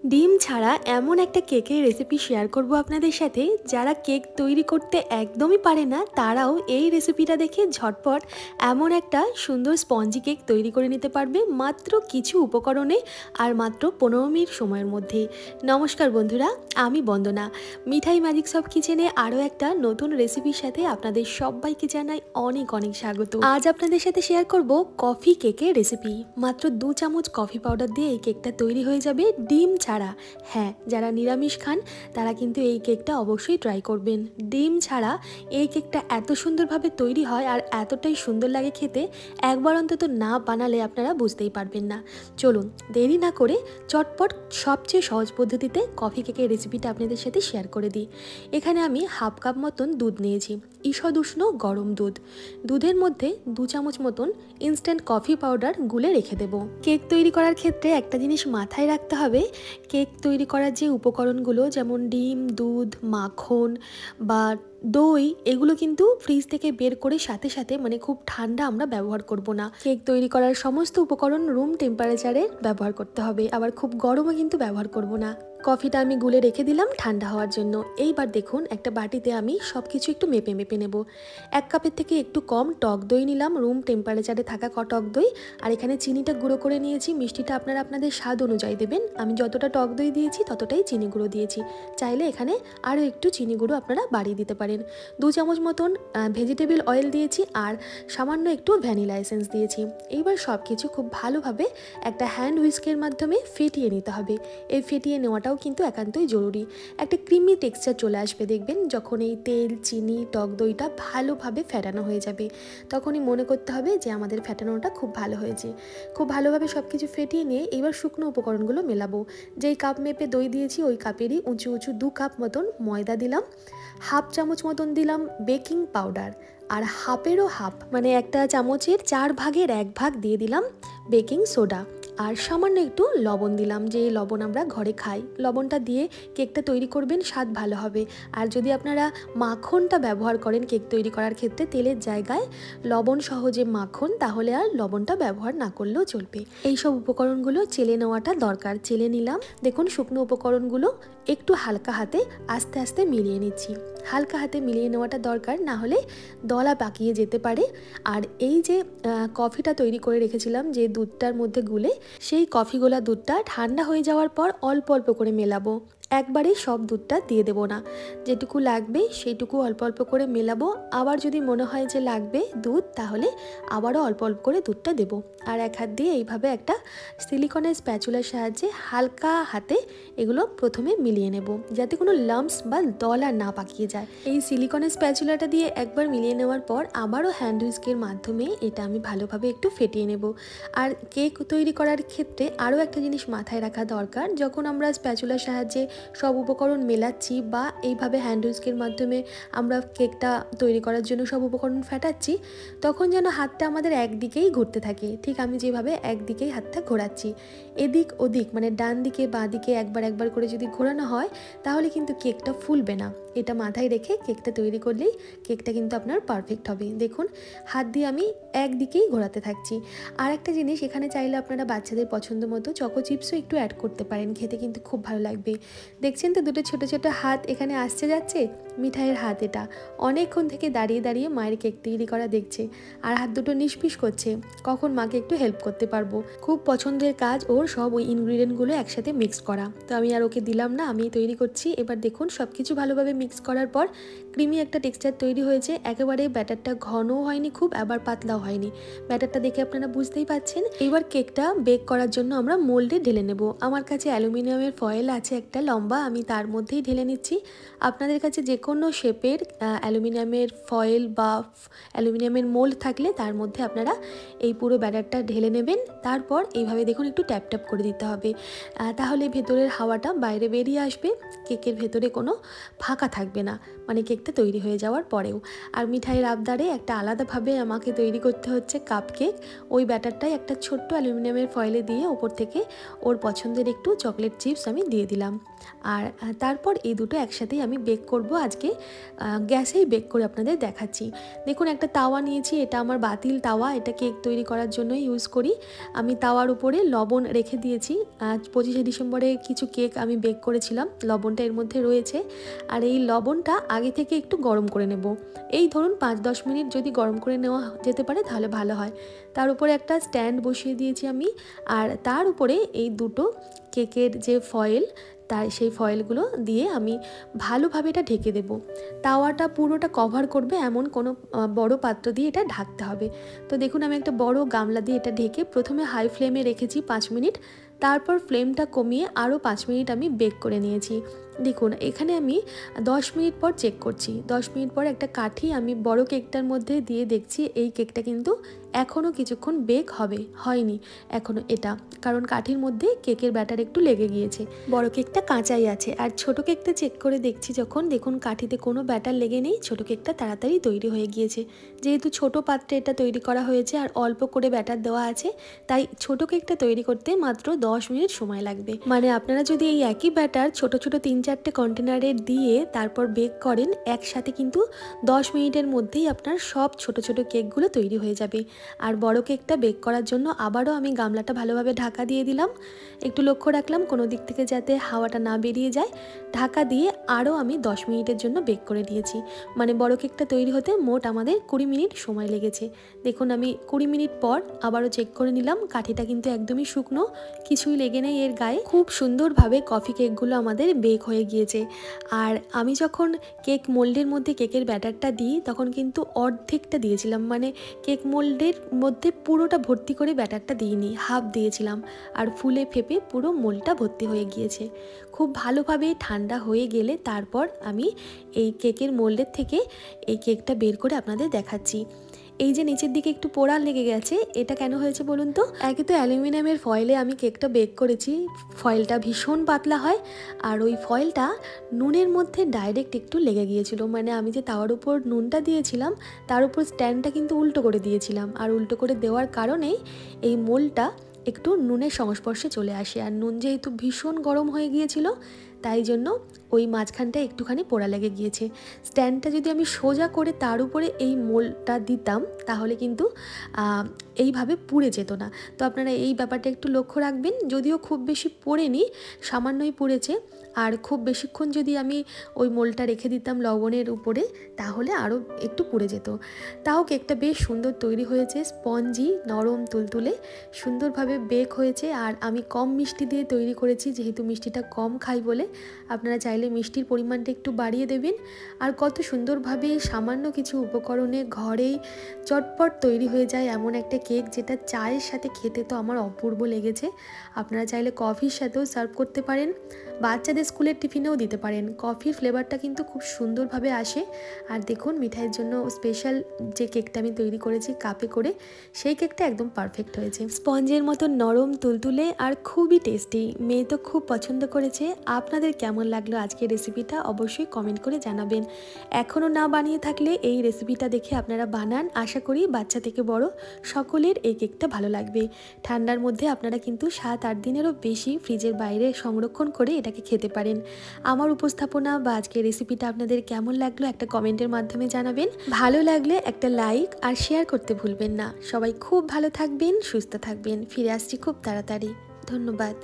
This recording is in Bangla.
ডিম ছাড়া এমন একটা কেকের রেসিপি শেয়ার করব আপনাদের সাথে, যারা কেক তৈরি করতে একদমই পারে না তারাও এই রেসিপিটা দেখে ঝটপট এমন একটা সুন্দর স্পঞ্জি কেক তৈরি করে নিতে পারবে মাত্র কিছু উপকরণে আর মাত্র 15 মিনিট সময়ের মধ্যে। নমস্কার বন্ধুরা, আমি বন্দনা। মিঠাই ম্যাজিক শপ কিচেনে আরও একটা নতুন রেসিপির সাথে আপনাদের সবাইকে জানাই অনেক অনেক স্বাগত। আজ আপনাদের সাথে শেয়ার করব কফি কেকের রেসিপি। মাত্র 2 চামচ কফি পাউডার দিয়ে এই কেকটা তৈরি হয়ে যাবে ডিম ছাড়া। হ্যাঁ, যারা নিরামিষ খান তারা কিন্তু এই কেকটা অবশ্যই ট্রাই করবেন। ডিম ছাড়া এই কেকটা এত সুন্দরভাবে তৈরি হয় আর এতটাই সুন্দর লাগে খেতে, একবার অন্তত না বানালে আপনারা বুঝতেই পারবেন না। চলুন দেরি না করে চটপট সবচেয়ে সহজ পদ্ধতিতে কফি কেকের রেসিপিটা আপনাদের সাথে শেয়ার করে দিই। এখানে আমি হাফ কাপ মতন দুধ নিয়েছি, ঈষৎ উষ্ণ গরম দুধ। দুধের মধ্যে 2 চামচ মতন ইনস্ট্যান্ট কফি পাউডার গুলে রেখে দেব। কেক তৈরি করার ক্ষেত্রে একটা জিনিস মাথায় রাখতে হবে, কেক তৈরি করার যে উপকরণগুলো যেমন ডিম, দুধ, মাখন বা দই, এগুলো কিন্তু ফ্রিজ থেকে বের করে সাথে সাথে মানে খুব ঠান্ডা আমরা ব্যবহার করব না। কেক তৈরি করার সমস্ত উপকরণ রুম টেম্পারেচারে ব্যবহার করতে হবে, আবার খুব গরমও কিন্তু ব্যবহার করব না। কফিটা আমি গুলে রেখে দিলাম ঠান্ডা হওয়ার জন্য। এইবার দেখুন একটা বাটিতে আমি সব কিছু একটু মেপে মেপে নেব। 1 কাপের থেকে একটু কম টক দই নিলাম, রুম টেম্পারেচারে থাকা টক দই। আর এখানে চিনিটা গুঁড়ো করে নিয়েছি, মিষ্টিটা আপনারা আপনাদের স্বাদ অনুযায়ী দেবেন। আমি যতটা টক দই দিয়েছি ততটাই চিনি গুঁড়ো দিয়েছি, চাইলে এখানে আরও একটু চিনি গুঁড়ো আপনারা বাড়িয়ে দিতে পারেন। 2 চামচ মতন ভেজিটেবল অয়েল দিয়েছি আর সামান্য একটু ভ্যানিলা এসেন্স দিয়েছি। এইবার সব কিছু খুব ভালোভাবে একটা হ্যান্ড হুইস্কের মাধ্যমে ফেটিয়ে নিতে হবে। এই ফেটিয়ে নেওয়াটাও কিন্তু একান্তই জরুরি। একটা ক্রিমি টেক্সচার চলে আসবে দেখবেন, যখন এই তেল, চিনি, টক দইটা ভালোভাবে ফেটানো হয়ে যাবে তখনই মনে করতে হবে যে আমাদের ফেটানোটা খুব ভালো হয়েছে। খুব ভালোভাবে সব কিছু ফেটিয়ে নিয়ে এবার শুকনো উপকরণগুলো মেলাবো। যেই কাপ মেপে দই দিয়েছি ওই কাপেরই উঁচু উঁচু 2 কাপ মতন ময়দা দিলাম, হাফ চামচ মতন দিলাম বেকিং পাউডার, আর হাফেরও হাফ মানে একটা চামচের 4 ভাগের 1 ভাগ দিয়ে দিলাম বেকিং সোডা, আর সামান্য একটু লবণ দিলাম, যে লবণ আমরা ঘরে খাই। লবণটা দিয়ে কেকটা তৈরি করবেন, স্বাদ ভালো হবে। আর যদি আপনারা মাখনটা ব্যবহার করেন কেক তৈরি করার ক্ষেত্রে, তেলের জায়গায় লবণ সহ যে মাখন, তাহলে আর লবণটা ব্যবহার না করলেও চলবে। এই সব উপকরণগুলো চেলে নেওয়াটা দরকার। চেলে নিলাম। দেখুন শুকনো উপকরণগুলো একটু হালকা হাতে আস্তে আস্তে মিলিয়ে নিচ্ছি। হালকা হাতে মিলিয়ে নেওয়াটা দরকার, না হলে দলা পাকিয়ে যেতে পারে। আর এই যে কফিটা তৈরি করে রেখেছিলাম যে দুধটার মধ্যে গুলে, সেই কফি গোলা দুধটা ঠান্ডা হয়ে যাওয়ার পর অল্প অল্প করে মেলাবো। একবারেই সব দুধটা দিয়ে দেবো না, যেটুকু লাগবে সেইটুকু অল্প অল্প করে মেলাবো। আবার যদি মনে হয় যে লাগবে দুধ, তাহলে আবারও অল্প অল্প করে দুধটা দেবো। আর এক হাত দিয়ে এইভাবে একটা সিলিকনের স্প্যাচুলার সাহায্যে হালকা হাতে এগুলো প্রথমে মিলিয়ে নেব, যাতে কোনো লাম্পস বা দলা না পাকিয়ে যায়। এই সিলিকনের স্প্যাচুলাটা দিয়ে একবার মিলিয়ে নেওয়ার পর আবারও হ্যান্ড হুইস্কের মাধ্যমে এটা আমি ভালোভাবে একটু ফেটিয়ে নেব। আর কেক তৈরি করার ক্ষেত্রে আরও একটা জিনিস মাথায় রাখা দরকার, যখন আমরা স্প্যাচুলার সাহায্যে সব উপকরণ মেলাচ্ছি বা এইভাবে হ্যান্ড হুইস্কের মাধ্যমে আমরা কেকটা তৈরি করার জন্য সব উপকরণ ফেটাচ্ছি, তখন যেন হাতটা আমাদের একদিকেই ঘুরতে থাকে। ঠিক আমি যেভাবে একদিকেই হাতটা ঘোরাচ্ছি, এদিক ওদিক মানে ডান দিকে বাঁ দিকে একবার একবার করে যদি ঘোরানো হয়, তাহলে কিন্তু কেকটা ফুলবে না। এটা মাথায় রেখে কেকটা তৈরি করলেই কেকটা কিন্তু আপনার পারফেক্ট হবে। দেখুন হাত দিয়ে আমি একদিকেই ঘোরাতে থাকছি। আর একটা জিনিস, এখানে চাইলে আপনারা বাচ্চাদের পছন্দ মতো চকো চিপসও একটু অ্যাড করতে পারেন, খেতে কিন্তু খুব ভালো লাগবে। দেখছেন তো দুটো ছোট ছোট হাত এখানে আসছে যাচ্ছে, মিঠাইয়ের হাত। এটা অনেকক্ষণ থেকে দাঁড়িয়ে দাঁড়িয়ে মায়ের কেক তৈরি করা দেখছে, আর হাত দুটো নিষ্পিস করছে কখন মাকে একটু হেল্প করতে পারবো। খুব পছন্দের কাজ ওর সব ওই ইনগ্রিডিয়েন্টগুলো একসাথে মিক্স করা। তো আমি আর ওকে দিলাম না, আমি তৈরি করছি। এবার দেখুন সব কিছু ভালোভাবে মিক্স করার পর ক্রিমি একটা টেক্সচার তৈরি হয়েছে। একেবারে ব্যাটারটা ঘনও হয়নি খুব, আবার পাতলাও হয়নি। ব্যাটারটা দেখে আপনারা বুঝতেই পাচ্ছেন। এবার কেকটা বেক করার জন্য আমরা মোল্ডে ঢেলে নেব। আমার কাছে অ্যালুমিনিয়ামের ফয়েল আছে একটা লম্বা, আমি তার মধ্যেই ঢেলে নিচ্ছি। আপনাদের কাছে যে কোনো শেপের অ্যালুমিনিয়ামের ফয়েল বা অ্যালুমিনিয়ামের মোল্ড থাকলে তার মধ্যে আপনারা এই পুরো ব্যাটারটা ঢেলে নেবেন। তারপর এইভাবে দেখুন একটু ট্যাপ ট্যাপ করে দিতে হবে, তাহলে ভেতরের হাওয়াটা বাইরে বেরিয়ে আসবে, কেকের ভেতরে কোনো ফাঁকা থাকবে না, মানে কেকটা তৈরি হয়ে যাওয়ার পরেও। আর মিঠাইয়ের আবদারে একটা আলাদাভাবে আমাকে তৈরি করতে হচ্ছে কাপ কেক। ওই ব্যাটারটাই একটা ছোট্ট অ্যালুমিনিয়ামের ফয়েলে দিয়ে ওপর থেকে ওর পছন্দের একটু চকলেট চিপস আমি দিয়ে দিলাম। আর তারপর এই দুটো একসাথেই আমি বেক করব আজকে আজকে গ্যাসেই বেক করে আপনাদের দেখাচ্ছি। দেখুন একটা তাওয়া নিয়েছি, এটা আমার বাতিল তাওয়া, এটা কেক তৈরি করার জন্য ইউজ করি। আমি তাওয়ার উপরে লবণ রেখে দিয়েছি। 25শে ডিসেম্বরে কিছু কেক আমি বেক করেছিলাম, লবণটা এর মধ্যে রয়েছে। আর এই লবণটা আগে থেকে একটু গরম করে নেব। এই ধরুন 5-10 মিনিট যদি গরম করে নেওয়া যেতে পারে তাহলে ভালো হয়। তার উপরে একটা স্ট্যান্ড বসিয়ে দিয়েছি আমি, আর তার উপরে এই দুটো কেকের যে ফয়েল, তাই সেই ফয়েলগুলো দিয়ে আমি ভালোভাবে এটা ঢেকে দেব। তাওয়াটা পুরোটা কভার করবে এমন কোনো বড় পাত্র দিয়ে এটা ঢাকতে হবে। তো দেখুন আমি একটা বড় গামলা দিয়ে এটা ঢেকে প্রথমে হাই ফ্লেমে রেখেছি 5 মিনিট, তারপর ফ্লেমটা কমিয়ে আরও 5 মিনিট আমি বেক করে নিয়েছি। দেখুন এখানে আমি 10 মিনিট পর চেক করছি। 10 মিনিট পর একটা কাঠি আমি বড় কেকটার মধ্যে দিয়ে দেখছি এই কেকটা কিন্তু এখনও কিছুক্ষণ বেক হয়নি এখনও এটা, কারণ কাঠির মধ্যে কেকের ব্যাটার একটু লেগে গিয়েছে। বড় কেকটা কাঁচাই আছে। আর ছোট কেকটা চেক করে দেখছি যখন, দেখুন কাঠিতে কোনো ব্যাটার লেগে নেই, ছোট কেকটা তাড়াতাড়ি তৈরি হয়ে গিয়েছে। যেহেতু ছোট পাত্রে এটা তৈরি করা হয়েছে আর অল্প করে ব্যাটার দেওয়া আছে, তাই ছোট কেকটা তৈরি করতে মাত্র 10 মিনিট সময় লাগবে। মানে আপনারা যদি এই একই ব্যাটার ছোট ছোট 3-4টে কন্টেনারে দিয়ে তারপর বেক করেন একসাথে, কিন্তু 10 মিনিটের মধ্যেই আপনার সব ছোট ছোট কেকগুলো তৈরি হয়ে যাবে। আর বড় কেকটা বেক করার জন্য আবারও আমি গামলাটা ভালোভাবে ঢাকা দিয়ে দিলাম। একটু লক্ষ্য রাখলাম কোনো দিক থেকে যাতে হাওয়াটা না বেরিয়ে যায়। ঢাকা দিয়ে আরও আমি 10 মিনিটের জন্য বেক করে দিয়েছি। মানে বড় কেকটা তৈরি হতে মোট আমাদের 20 মিনিট সময় লেগেছে। দেখুন আমি 20 মিনিট পর আবারও চেক করে নিলাম, কাঠিটা কিন্তু একদমই শুকনো, কিছুই লেগে নেই এর গায়ে। খুব সুন্দরভাবে কফি কেকগুলো আমাদের বেক হয়ে গিয়েছে। আর আমি যখন কেক মোল্ডের মধ্যে কেকের ব্যাটারটা দিই তখন কিন্তু অর্ধেকটা দিয়েছিলাম, মানে কেক মোল্ডের মধ্যে পুরোটা ভর্তি করে ব্যাটারটা দিইনি, হাফ দিয়েছিলাম। আর ফুলে ফেপে পুরো মোল্ডটা ভর্তি হয়ে গিয়েছে। খুব ভালোভাবে ঠান্ডা হয়ে গেলে তারপর আমি এই কেকের মোল্ডের থেকে এই কেকটা বের করে আপনাদের দেখাচ্ছি। এই যে নিচের দিকে একটু পোড়া লেগে গেছে, এটা কেন হয়েছে বলুন তো? একে তো অ্যালুমিনিয়ামের ফয়েলে আমি কেকটা বেক করেছি, ফয়েলটা ভীষণ পাতলা হয়, আর ওই ফয়েলটা নুনের মধ্যে ডাইরেক্ট একটু লেগে গিয়েছিল। মানে আমি যে তাওয়ার উপর নুনটা দিয়েছিলাম তার উপর স্ট্যান্ডটা কিন্তু উল্টো করে দিয়েছিলাম, আর উল্টো করে দেওয়ার কারণেই এই মোলটা একটু নুনের সংস্পর্শে চলে আসে। আর নুন যেহেতু ভীষণ গরম হয়ে গিয়েছিল তাই জন্য ওই মাঝখানটা একটুখানি পোড়া লেগে গিয়েছে। স্ট্যান্ডটা যদি আমি সোজা করে তার উপরে এই মোলটা দিতাম তাহলে কিন্তু এইভাবে পুড়ে যেত না। তো আপনারা এই ব্যাপারটা একটু লক্ষ্য রাখবেন। যদিও খুব বেশি পোড়েনি, সামান্যই পুড়েছে। আর খুব বেশিক্ষণ যদি আমি ওই মোলটা রেখে দিতাম লবণের উপরে তাহলে আরও একটু পুড়ে যেত। তাও কেকটা বেশ সুন্দর তৈরি হয়েছে, স্পঞ্জি, নরম, তুলতুলে, সুন্দরভাবে বেক হয়েছে। আর আমি কম মিষ্টি দিয়ে তৈরি করেছি, যেহেতু মিষ্টিটা কম খাই বলে। আপনারা চাইলে মিষ্টির পরিমাণটা একটু বাড়িয়ে দেবেন। আর কত সুন্দরভাবে সামান্য কিছু উপকরণে ঘরেই চটপট তৈরি হয়ে যায় এমন একটা কেক, যেটা চায়ের সাথে খেতে তো আমার অপূর্ব লেগেছে। আপনারা চাইলে কফির সাথেও সার্ভ করতে পারেন, বাচ্চাদের স্কুলের টিফিনেও দিতে পারেন। কফির ফ্লেভারটা কিন্তু খুব সুন্দরভাবে আসে। আর দেখুন মিঠাইয়ের জন্য স্পেশাল যে কেকটা আমি তৈরি করেছি কাপে করে, সেই কেকটা একদম পারফেক্ট হয়েছে, স্পঞ্জের মতো নরম, তুলতুলে আর খুবই টেস্টি। মেয়ে তো খুব পছন্দ করেছে। আপনাদের কেমন লাগলো আজকের রেসিপিটা অবশ্যই কমেন্ট করে জানাবেন। এখনও না বানিয়ে থাকলে এই রেসিপিটা দেখে আপনারা বানান, আশা করি বাচ্চা থেকে বড় সকলের এই কেকটা ভালো লাগবে। ঠান্ডার মধ্যে আপনারা কিন্তু 7-8 দিনেরও বেশি ফ্রিজের বাইরে সংরক্ষণ করে এটাকে খেতে পারেন। আমার উপস্থাপনা বা আজকের রেসিপিটা আপনাদের কেমন লাগলো একটা কমেন্টের মাধ্যমে জানাবেন। ভালো লাগলে একটা লাইক আর শেয়ার করতে ভুলবেন না। সবাই খুব ভালো থাকবেন, সুস্থ থাকবেন। ফিরে আসছি খুব তাড়াতাড়ি। ধন্যবাদ।